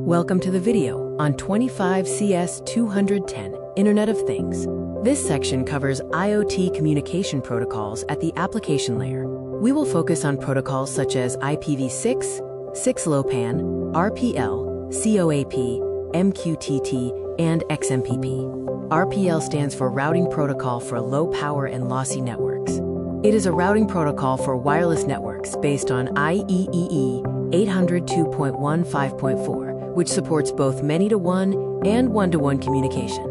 Welcome to the video on 25CS210 Internet of Things. This section covers IoT communication protocols at the application layer. We will focus on protocols such as IPv6, 6LoWPAN, RPL, COAP, MQTT, and XMPP. RPL stands for Routing Protocol for Low Power and Lossy Networks. It is a routing protocol for wireless networks based on IEEE 802.15.4, which supports both many-to-one and one-to-one communication.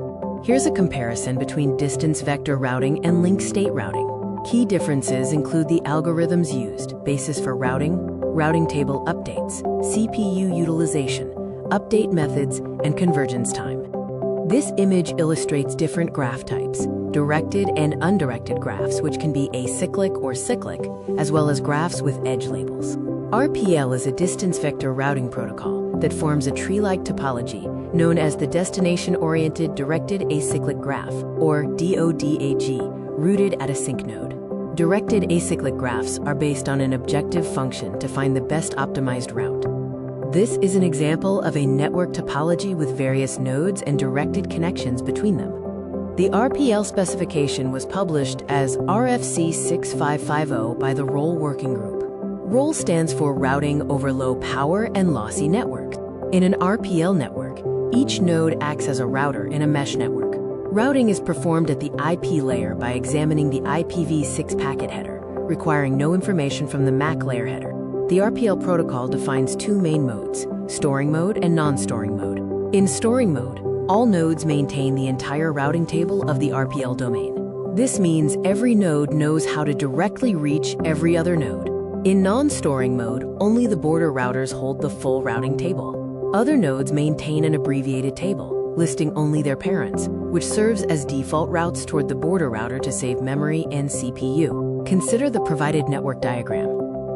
Here's a comparison between distance vector routing and link state routing. Key differences include the algorithms used, basis for routing, routing table updates, CPU utilization, update methods, and convergence time. This image illustrates different graph types, directed and undirected graphs, which can be acyclic or cyclic, as well as graphs with edge labels. RPL is a distance vector routing protocol that forms a tree-like topology known as the Destination-Oriented Directed Acyclic Graph, or DODAG, rooted at a sync node. Directed acyclic graphs are based on an objective function to find the best optimized route. This is an example of a network topology with various nodes and directed connections between them. The RPL specification was published as RFC 6550 by the ROLL Working Group. ROLL stands for Routing over Low Power and Lossy Networks. In an RPL network, each node acts as a router in a mesh network. Routing is performed at the IP layer by examining the IPv6 packet header, requiring no information from the MAC layer header. The RPL protocol defines two main modes, storing mode and non-storing mode. In storing mode, all nodes maintain the entire routing table of the RPL domain. This means every node knows how to directly reach every other node. In non-storing mode, only the border routers hold the full routing table. Other nodes maintain an abbreviated table, listing only their parents, which serves as default routes toward the border router to save memory and CPU. Consider the provided network diagram.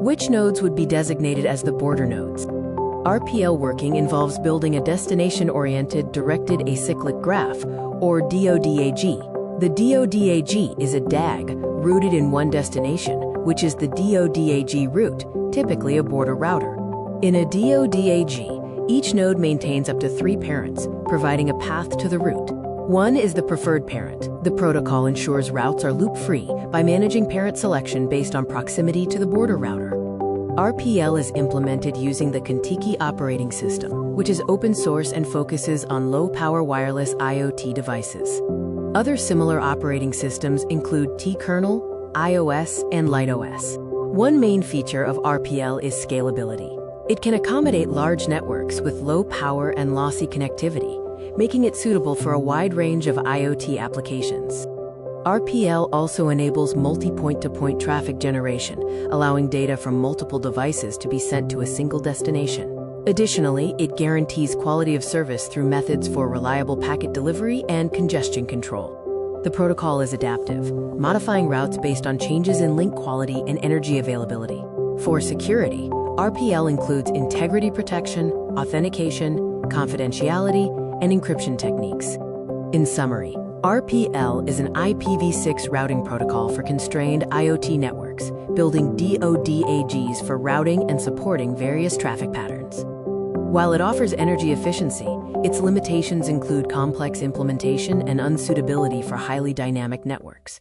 Which nodes would be designated as the border nodes? RPL working involves building a destination-oriented directed acyclic graph, or DODAG. The DODAG is a DAG rooted in one destination, which is the DODAG route, typically a border router. In a DODAG, each node maintains up to 3 parents, providing a path to the route. One is the preferred parent. The protocol ensures routes are loop-free by managing parent selection based on proximity to the border router. RPL is implemented using the Contiki operating system, which is open source and focuses on low-power wireless IoT devices. Other similar operating systems include T-kernel, iOS, and LightOS. One main feature of RPL is scalability. It can accommodate large networks with low power and lossy connectivity, making it suitable for a wide range of IoT applications. RPL also enables multi-point-to-point traffic generation, allowing data from multiple devices to be sent to a single destination. Additionally, it guarantees quality of service through methods for reliable packet delivery and congestion control. The protocol is adaptive, modifying routes based on changes in link quality and energy availability. For security, RPL includes integrity protection, authentication, confidentiality, and encryption techniques. In summary, RPL is an IPv6 routing protocol for constrained IoT networks, building DODAGs for routing and supporting various traffic patterns. While it offers energy efficiency, its limitations include complex implementation and unsuitability for highly dynamic networks.